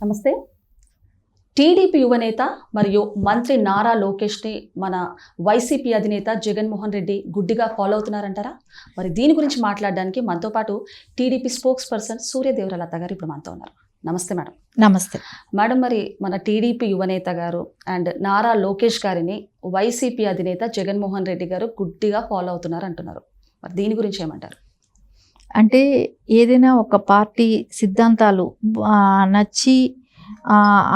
నమస్తే. టీడీపీ యువనేత మరియు మంత్రి నారా లోకేష్ని మన వైసీపీ అధినేత జగన్మోహన్ రెడ్డి గుడ్డిగా ఫాలో అవుతున్నారంటారా? మరి దీని గురించి మాట్లాడడానికి మనతో పాటు టీడీపీ స్పోక్స్ పర్సన్ సూర్యదేవరలత గారు ఇప్పుడు మనతో ఉన్నారు. నమస్తే మేడం. నమస్తే మేడం, మరి మన టీడీపీ యువనేత గారు అండ్ నారా లోకేష్ గారిని వైసీపీ అధినేత జగన్మోహన్ రెడ్డి గారు గుడ్డిగా ఫాలో అవుతున్నారు అంటున్నారు. మరి దీని గురించి ఏమంటారు? అంటే ఏదైనా ఒక పార్టీ సిద్ధాంతాలు నచ్చి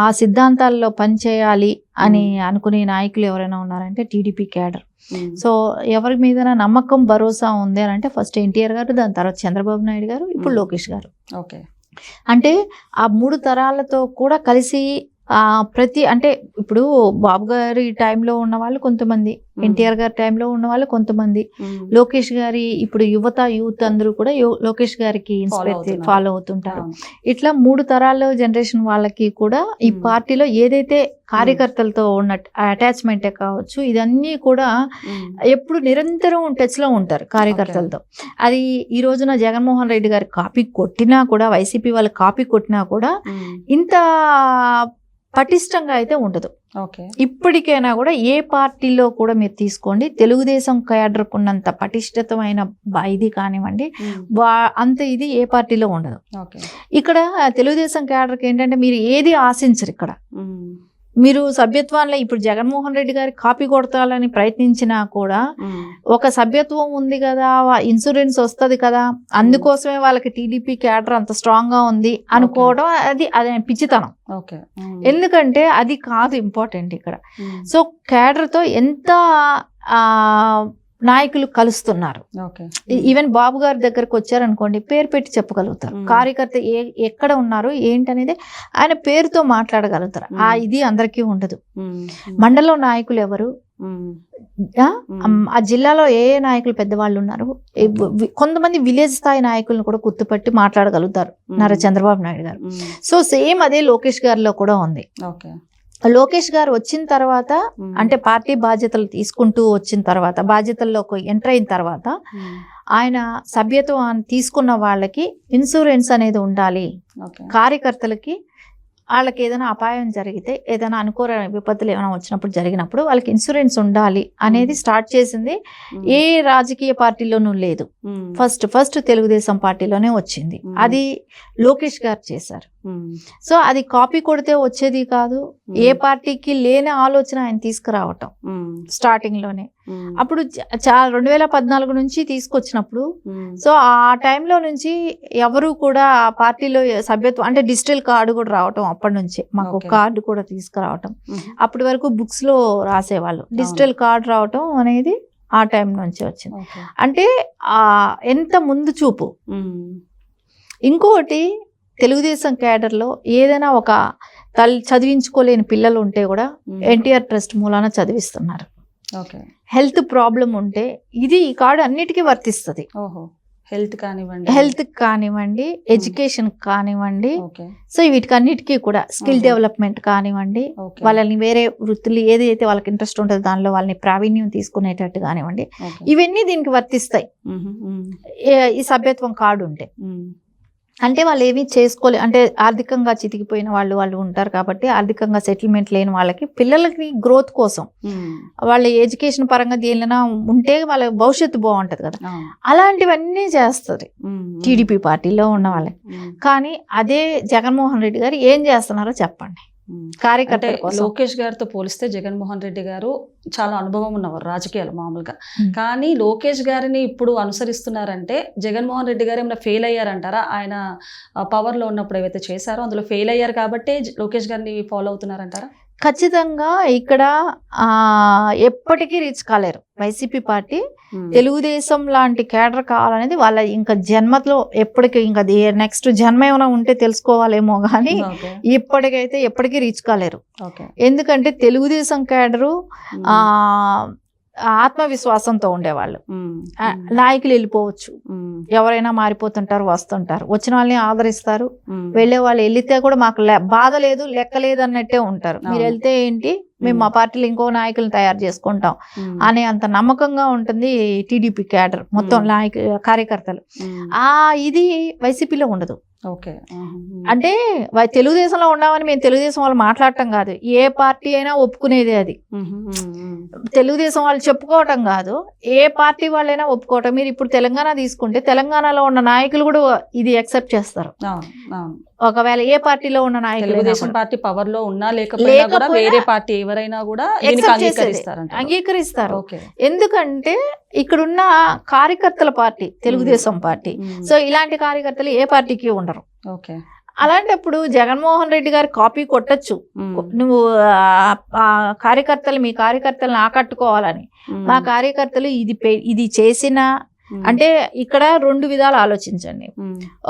ఆ సిద్ధాంతాల్లో పనిచేయాలి అని అనుకునే నాయకులు ఎవరైనా ఉన్నారంటే టీడీపీ క్యాడర్. సో ఎవరి మీద నమ్మకం భరోసా ఉంది అని అంటే ఫస్ట్ ఎన్టీఆర్ గారు, దాని తర్వాత చంద్రబాబు నాయుడు గారు, ఇప్పుడు లోకేష్ గారు. ఓకే, అంటే ఆ 3 తరాలతో కూడా కలిసి ప్రతి అంటే ఇప్పుడు బాబు గారి టైంలో ఉన్న వాళ్ళు కొంతమంది, ఎన్టీఆర్ గారి టైంలో ఉన్న వాళ్ళు కొంతమంది, లోకేష్ గారి ఇప్పుడు యూత్ అందరూ కూడా లోకేష్ గారికి ఫాలో అవుతుంటారు. ఇట్లా 3 తరాల జనరేషన్ వాళ్ళకి కూడా ఈ పార్టీలో ఏదైతే కార్యకర్తలతో ఉన్న అటాచ్మెంటే కావచ్చు, ఇదన్నీ కూడా ఎప్పుడు నిరంతరం టచ్ లో ఉంటారు కార్యకర్తలతో. అది ఈ రోజున జగన్మోహన్ రెడ్డి గారి కాపీ కొట్టినా కూడా, వైసీపీ వాళ్ళు కాపీ కొట్టినా కూడా ఇంత పటిష్టంగా అయితే ఉండదు. ఇప్పటికైనా కూడా ఏ పార్టీలో కూడా మీరు తీసుకోండి, తెలుగుదేశం క్యాడర్కు ఉన్నంత పటిష్టమైన ఇది కానివ్వండి, అంత ఇది ఏ పార్టీలో ఉండదు. ఇక్కడ తెలుగుదేశం క్యాడర్కి ఏంటంటే మీరు ఏది ఆశించరు. ఇక్కడ మీరు సభ్యత్వాన్ని ఇప్పుడు జగన్మోహన్ రెడ్డి గారి కాపీ కొడతాలని ప్రయత్నించినా కూడా ఒక సభ్యత్వం ఉంది కదా, ఇన్సూరెన్స్ వస్తుంది కదా, అందుకోసమే వాళ్ళకి టీడీపీ క్యాడర్ అంత స్ట్రాంగ్ గా ఉంది అనుకోవడం అది పిచ్చితనం. ఎందుకంటే అది కాదు ఇంపార్టెంట్ ఇక్కడ. సో క్యాడర్ తో ఎంత నాయకులు కలుస్తున్నారు. ఈవెన్ బాబు గారి దగ్గరకు వచ్చారనుకోండి, పేరు పెట్టి చెప్పగలుగుతారు. కార్యకర్త ఎక్కడ ఉన్నారు ఏంటనేది ఆయన పేరుతో మాట్లాడగలుగుతారు. ఇది అందరికీ ఉండదు. మండలం నాయకులు ఎవరు, ఆ జిల్లాలో ఏ నాయకులు పెద్దవాళ్ళు ఉన్నారు, కొంతమంది విలేజ్ స్థాయి నాయకులను కూడా గుర్తుపట్టి మాట్లాడగలుగుతారు నారా చంద్రబాబు నాయుడు గారు. సో సేమ్ అదే లోకేష్ గారిలో కూడా ఉంది. లోకేష్ గారు వచ్చిన తర్వాత అంటే పార్టీ బాధ్యతలు తీసుకుంటూ వచ్చిన తర్వాత, బాధ్యతల్లోకి ఎంటర్ అయిన తర్వాత ఆయన సభ్యత్వాన్ని తీసుకున్న వాళ్ళకి ఇన్సూరెన్స్ అనేది ఉండాలి. కార్యకర్తలకి వాళ్ళకి ఏదైనా అపాయం జరిగితే, ఏదైనా అనుకోని విపత్తులు ఏమైనా వచ్చినప్పుడు జరిగినప్పుడు వాళ్ళకి ఇన్సూరెన్స్ ఉండాలి అనేది స్టార్ట్ చేసింది ఏ రాజకీయ పార్టీలోనూ లేదు. ఫస్ట్ తెలుగుదేశం పార్టీలోనే వచ్చింది. అది లోకేష్ గారు చేశారు. సో అది కాపీ కొడితే వచ్చేది కాదు. ఏ పార్టీకి లేని ఆలోచన ఆయన తీసుకురావటం స్టార్టింగ్ లోనే. అప్పుడు 2014 నుంచి తీసుకొచ్చినప్పుడు, సో ఆ టైంలో నుంచి ఎవరు కూడా ఆ పార్టీలో సభ్యత్వం అంటే డిజిటల్ కార్డు కూడా రావటం, అప్పటి నుంచే మాకు కార్డు కూడా తీసుకురావటం. అప్పటి వరకు బుక్స్ లో రాసేవాళ్ళు, డిజిటల్ కార్డు రావటం అనేది ఆ టైం నుంచి వచ్చింది. అంటే ఎంత ముందు చూపు. ఇంకోటి, తెలుగుదేశం క్యాడర్లో ఏదైనా ఒక చదివించుకోలేని పిల్లలు ఉంటే కూడా ఎన్టీఆర్ ట్రస్ట్ మూలాన చదివిస్తున్నారు. హెల్త్ ప్రాబ్లం ఉంటే ఇది ఈ కార్డు అన్నిటికీ వర్తిస్తుంది. హెల్త్ కానివ్వండి, ఎడ్యుకేషన్ కానివ్వండి, సో వీటికి అన్నిటికీ కూడా స్కిల్ డెవలప్మెంట్ కానివ్వండి, వాళ్ళని వేరే వృత్తులు ఏదైతే వాళ్ళకి ఇంట్రెస్ట్ ఉంటుందో దానిలో వాళ్ళని ప్రావీణ్యం తీసుకునేటట్టు కానివ్వండి, ఇవన్నీ దీనికి వర్తిస్తాయి ఈ సభ్యత్వం కార్డు ఉంటే. అంటే వాళ్ళు ఏమీ చేసుకోలే, అంటే ఆర్థికంగా చితికిపోయిన వాళ్ళు ఉంటారు కాబట్టి, ఆర్థికంగా సెటిల్మెంట్ లేని వాళ్ళకి పిల్లలకి గ్రోత్ కోసం వాళ్ళ ఎడ్యుకేషన్ పరంగా దేనిలో ఉంటే వాళ్ళ భవిష్యత్తు బాగుంటది కదా, అలాంటివన్నీ చేస్తుంది టీడీపీ పార్టీలో ఉన్న వాళ్ళకి. కానీ అదే జగన్మోహన్ రెడ్డి గారు ఏం చేస్తున్నారో చెప్పండి. అంటే లోకేష్ గారితో పోలిస్తే జగన్మోహన్ రెడ్డి గారు చాలా అనుభవం ఉన్నవారు రాజకీయాలు మామూలుగా. కానీ లోకేష్ గారిని ఇప్పుడు అనుసరిస్తున్నారంటే జగన్మోహన్ రెడ్డి గారు ఏమైనా ఫెయిల్ అయ్యారంటారా? ఆయన పవర్ లో ఉన్నప్పుడు ఏవైతే చేశారో అందులో ఫెయిల్ అయ్యారు కాబట్టి లోకేష్ గారిని ఫాలో అవుతున్నారంటారా? ఖచ్చితంగా ఇక్కడ ఎప్పటికీ రీచ్ కాలేరు వైసీపీ పార్టీ. తెలుగుదేశం లాంటి క్యాడర్ కావాలనేది వాళ్ళ ఇంకా జన్మలో ఎప్పటికీ, ఇంకా నెక్స్ట్ జన్మ ఏమైనా ఉంటే తెలుసుకోవాలేమో కానీ ఇప్పటికైతే ఎప్పటికీ రీచ్ కాలేరు. ఎందుకంటే తెలుగుదేశం క్యాడరు ఆత్మవిశ్వాసంతో ఉండేవాళ్ళు. నాయకులు వెళ్ళిపోవచ్చు, ఎవరైనా మారిపోతుంటారు, వస్తుంటారు, వచ్చిన వాళ్ళని ఆదరిస్తారు, వెళ్లే వాళ్ళు వెళ్తే కూడా మాకు బాధ లేదు, లెక్క లేదు అన్నట్టే ఉంటారు. మీరు వెళ్తే ఏంటి, మేము మా పార్టీలో ఇంకో నాయకులను తయారు చేసుకుంటాం అనే అంత నమ్మకంగా ఉంటుంది టీడీపీ క్యాడర్ మొత్తం కార్యకర్తలు. ఇది వైసీపీలో ఉండదు. ఓకే. అంటే తెలుగుదేశంలో ఉన్నామని మేము తెలుగుదేశం వాళ్ళు మాట్లాడటం కాదు, ఏ పార్టీ అయినా ఒప్పుకునేది అది. తెలుగుదేశం వాళ్ళు చెప్పుకోవటం కాదు, ఏ పార్టీ వాళ్ళైనా ఒప్పుకోవటం. మీరు ఇప్పుడు తెలంగాణ తీసుకుంటే తెలంగాణలో ఉన్న నాయకులు కూడా ఇది యాక్సెప్ట్ చేస్తారు. ఒకవేళ ఏ పార్టీలో ఉన్న నాయకులు, తెలుగుదేశం పార్టీ పవర్ లో ఉన్నా లేకపోయినా కూడా వేరే పార్టీ ఎవరైనా కూడా అంగీకరిస్తారు. ఎందుకంటే ఇక్కడున్న కార్యకర్తల పార్టీ తెలుగుదేశం పార్టీ. సో ఇలాంటి కార్యకర్తలు ఏ పార్టీకి ఉండరు. ఓకే. అలాంటప్పుడు జగన్మోహన్ రెడ్డి గారి కాపీ కొట్టచ్చు. నువ్వు మీ కార్యకర్తలను ఆకట్టుకోవాలని, మా కార్యకర్తలు ఇది చేసిన అంటే ఇక్కడ రెండు విధాలు ఆలోచించండి.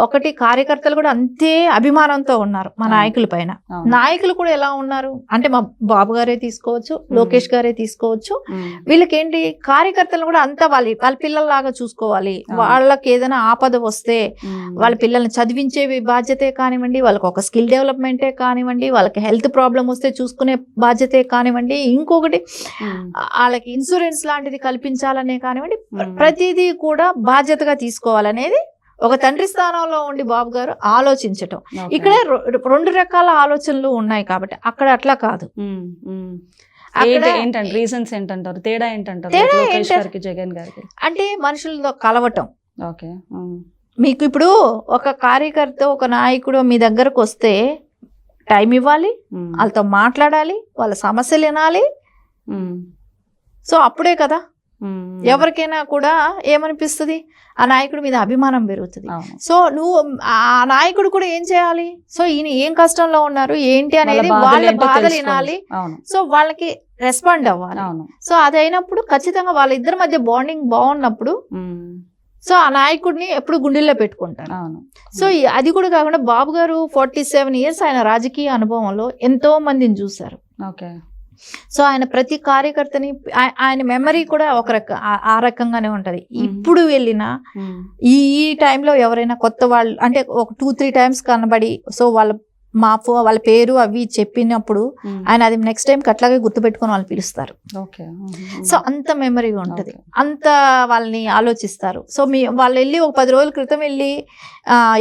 ఒకటి, కార్యకర్తలు కూడా అంతే అభిమానంతో ఉన్నారు మా నాయకుల పైన. నాయకులు కూడా ఎలా ఉన్నారు అంటే మా బాబు గారే తీసుకోవచ్చు, లోకేష్ గారే తీసుకోవచ్చు. వీళ్ళకేంటి, కార్యకర్తలు కూడా అంతా వాళ్ళ పిల్లల్లాగా చూసుకోవాలి. వాళ్ళకి ఏదైనా ఆపద వస్తే వాళ్ళ పిల్లల్ని చదివించే బాధ్యతే కానివ్వండి, వాళ్ళకి ఒక స్కిల్ డెవలప్మెంటే కానివ్వండి, వాళ్ళకి హెల్త్ ప్రాబ్లం వస్తే చూసుకునే బాధ్యతే కానివ్వండి, ఇంకొకటి వాళ్ళకి ఇన్సూరెన్స్ లాంటిది కల్పించాలనే కానివ్వండి, ప్రతిదీ కూడా బాధ్యతగా తీసుకోవాలనేది ఒక తండ్రి స్థానంలో ఉండి బాబు గారు ఆలోచించటం. ఇక్కడ రెండు రకాల ఆలోచనలు ఉన్నాయి కాబట్టి అక్కడ అట్లా కాదు. రీజన్స్ ఏంటంటారు, తేడా ఏంటంటారు జగన్ గారికి? అంటే మనుషులతో కలవటం. ఓకే. మీకు ఇప్పుడు ఒక కార్యకర్త, ఒక నాయకుడు మీ దగ్గరకు వస్తే టైం ఇవ్వాలి, వాళ్ళతో మాట్లాడాలి, వాళ్ళ సమస్యలు వినాలి. సో అప్పుడే కదా ఎవరికైనా కూడా ఏమనిపిస్తుంది, ఆ నాయకుడి మీద అభిమానం పెరుగుతుంది. సో నువ్వు ఆ నాయకుడు కూడా ఏం చేయాలి, సో ఈయన ఏం కష్టంలో ఉన్నారు ఏంటి అనేది వాళ్ళ బాధలు వినాలి. సో వాళ్ళకి రెస్పాండ్ అవ్వాలి. సో అది అయినప్పుడు ఖచ్చితంగా వాళ్ళిద్దరి మధ్య బాండింగ్ బాగున్నప్పుడు సో ఆ నాయకుడిని ఎప్పుడు గుండెల్లో పెట్టుకుంటారు. సో అది కూడా కాకుండా బాబు గారు 47 years ఆయన రాజకీయ అనుభవంలో ఎంతో మందిని చూశారు. ఓకే. సో ఆయన ప్రతి కార్యకర్తని, ఆయన మెమరీ కూడా ఆ రకంగానే ఉంటది. ఇప్పుడు వెళ్ళిన ఈ టైంలో ఎవరైనా కొత్త వాళ్ళు అంటే ఒక 2-3 times కనబడి, సో వాళ్ళ పేరు అవి చెప్పినప్పుడు ఆయన అది నెక్స్ట్ టైం అట్లాగే గుర్తుపెట్టుకుని వాళ్ళు పిలుస్తారు. సో అంత మెమరీ ఉంటది, అంత వాళ్ళని ఆలోచిస్తారు. సో వాళ్ళు వెళ్ళి ఒక 10 రోజుల క్రితం వెళ్ళి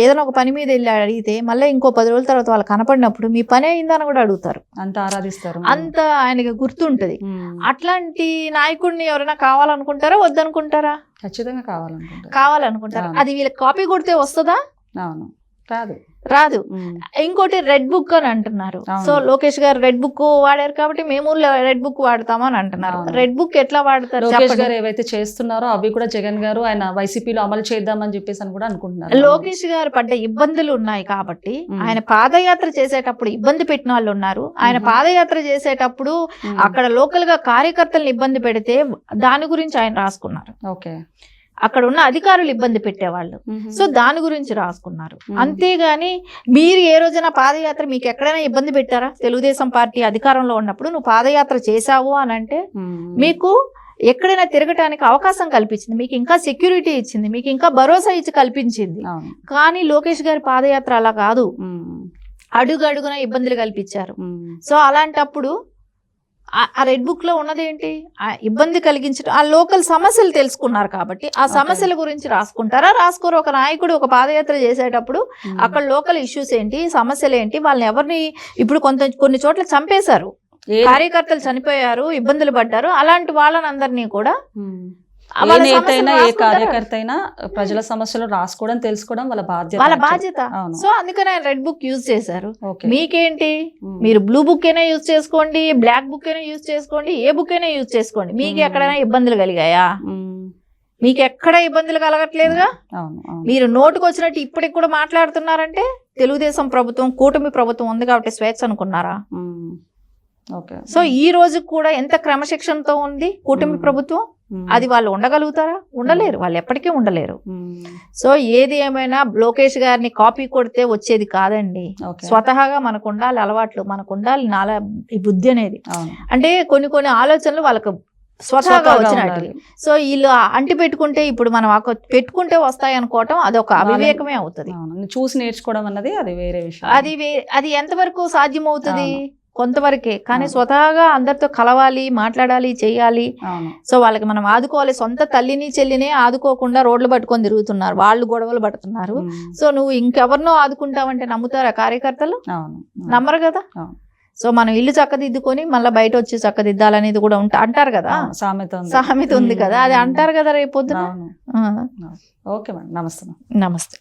ఏదైనా ఒక పని మీద వెళ్ళి అడిగితే మళ్ళీ ఇంకో 10 రోజుల తర్వాత వాళ్ళు కనపడినప్పుడు మీ పని అయిందని కూడా అడుగుతారు. అంత ఆరాధిస్తారు, అంత ఆయనకి గుర్తుంటది. అట్లాంటి నాయకుడిని ఎవరైనా కావాలనుకుంటారా వద్దనుకుంటారా? ఖచ్చితంగా కావాలనుకుంటారు. అది వీళ్ళకి కాపీ కొడితే వస్తుందా? రాదు. ఇంకోటి రెడ్ బుక్ అని అంటున్నారు. సో లోకేష్ గారు రెడ్ బుక్ వాడారు కాబట్టి మేము రెడ్ బుక్ వాడతామని అంటున్నారు. రెడ్ బుక్ ఎట్లా వాడతారు? లోకేష్ గారు ఏవైతే చేస్తున్నారో అవి కూడా జగన్ గారు ఆయన వైసీపీలో అమలు చేద్దామని చెప్పేసి అని కూడా అనుకుంటున్నారు. లోకేష్ గారు పడ్డ ఇబ్బందులు ఉన్నాయి కాబట్టి ఆయన పాదయాత్ర చేసేటప్పుడు ఇబ్బంది పెట్టిన వాళ్ళు ఉన్నారు. ఆయన పాదయాత్ర చేసేటప్పుడు అక్కడ లోకల్ గా కార్యకర్తలను ఇబ్బంది పెడితే దాని గురించి ఆయన రాసుకున్నారు. ఓకే. అక్కడ ఉన్న అధికారులు ఇబ్బంది పెట్టేవాళ్ళు, సో దాని గురించి రాసుకున్నారు. అంతేగాని మీరు ఏ రోజైనా పాదయాత్ర మీకు ఎక్కడైనా ఇబ్బంది పెట్టారా? తెలుగుదేశం పార్టీ అధికారంలో ఉన్నప్పుడు నువ్వు పాదయాత్ర చేశావు అని అంటే మీకు ఎక్కడైనా తిరగటానికి అవకాశం కల్పించింది, మీకు ఇంకా సెక్యూరిటీ ఇచ్చింది, మీకు ఇంకా భరోసా ఇచ్చి కల్పించింది. కానీ లోకేష్ గారి పాదయాత్ర అలా కాదు, అడుగడుగున ఇబ్బందులు కల్పించారు. సో అలాంటప్పుడు ఆ రెడ్ బుక్ లో ఉన్నదేంటి, ఆ ఇబ్బంది కలిగించడం, ఆ లోకల్ సమస్యలు తెలుసుకున్నారు కాబట్టి ఆ సమస్యల గురించి రాసుకుంటారా? రాసుకోరు. ఒక నాయకుడు ఒక పాదయాత్ర చేసేటప్పుడు అక్కడ లోకల్ ఇష్యూస్ ఏంటి, సమస్యలు ఏంటి, వాళ్ళని ఎవరిని ఇప్పుడు కొన్ని చోట్ల చంపేశారు, కార్యకర్తలు చనిపోయారు, ఇబ్బందులు పడ్డారు, అలాంటి వాళ్ళని అందరినీ కూడా ఏ కార్యకర్త అయినా ప్రజల సమస్యలు రాసుకోవడం తెలుసుకోవడం వాళ్ళ బాధ్యత. సో అందుకని ఆయన రెడ్ బుక్ యూజ్ చేశారు. మీకేంటి, మీరు బ్లూ బుక్ అయినా యూజ్ చేసుకోండి, బ్లాక్ బుక్ అయినా యూజ్ చేసుకోండి, ఏ బుక్ అయినా యూజ్ చేసుకోండి. మీకు ఎక్కడైనా ఇబ్బందులు కలిగాయా? మీకు ఎక్కడ ఇబ్బందులు కలగట్లేదుగా. మీరు నోటుకు వచ్చినట్టు ఇప్పటికి కూడా మాట్లాడుతున్నారంటే తెలుగుదేశం ప్రభుత్వం, కూటమి ప్రభుత్వం ఉంది కాబట్టి స్వేచ్ఛ అనుకున్నారా? సో ఈ రోజు కూడా ఎంత క్రమశిక్షణతో ఉంది కూటమి ప్రభుత్వం, అది వాళ్ళు ఉండగలుగుతారా? ఉండలేరు, వాళ్ళు ఎప్పటికీ ఉండలేరు. సో ఏది ఏమైనా లోకేష్ గారిని కాపీ కొడితే వచ్చేది కాదండి. స్వతహాగా మనకు ఉండాలి అలవాట్లు, మనకు ఉండాలి ఈ బుద్ధి అనేది. అంటే కొన్ని ఆలోచనలు వాళ్ళకు స్వతహాగా వచ్చినట్టు. సో వీళ్ళు అంటి పెట్టుకుంటే, ఇప్పుడు మనం పెట్టుకుంటే వస్తాయి అనుకోవటం అదొక అవివేకమే అవుతుంది. చూసి నేర్చుకోవడం అన్నది అది వేరే విషయం. అది ఎంతవరకు సాధ్యమవుతుంది? కొంతవరకే, కానీ అవును. స్వతహాగా అందరితో కలవాలి, మాట్లాడాలి, చేయాలి. అవును. సో వాళ్ళకి మనం ఆదుకోవాలి. సొంత తల్లిని చెల్లిని ఆదుకోకుండా రోడ్లు పట్టుకొని తిరుగుతున్నారు, వాళ్ళు గొడవలు పడుతున్నారు. సో నువ్వు ఇంకెవరినో ఆదుకుంటావంటే నమ్ముతారా కార్యకర్తలు? అవును. నమ్మరు కదా. అవును. సో మనం ఇల్లు చక్కదిద్దుకొని మళ్ళీ బయట వచ్చి చక్కదిద్దాలనేది కూడా అంటారు కదా, సామెత ఉంది కదా, అది అంటారు కదా రేపొద్దున. అవును. ఓకే మేడం, నమస్తే. నమస్తే.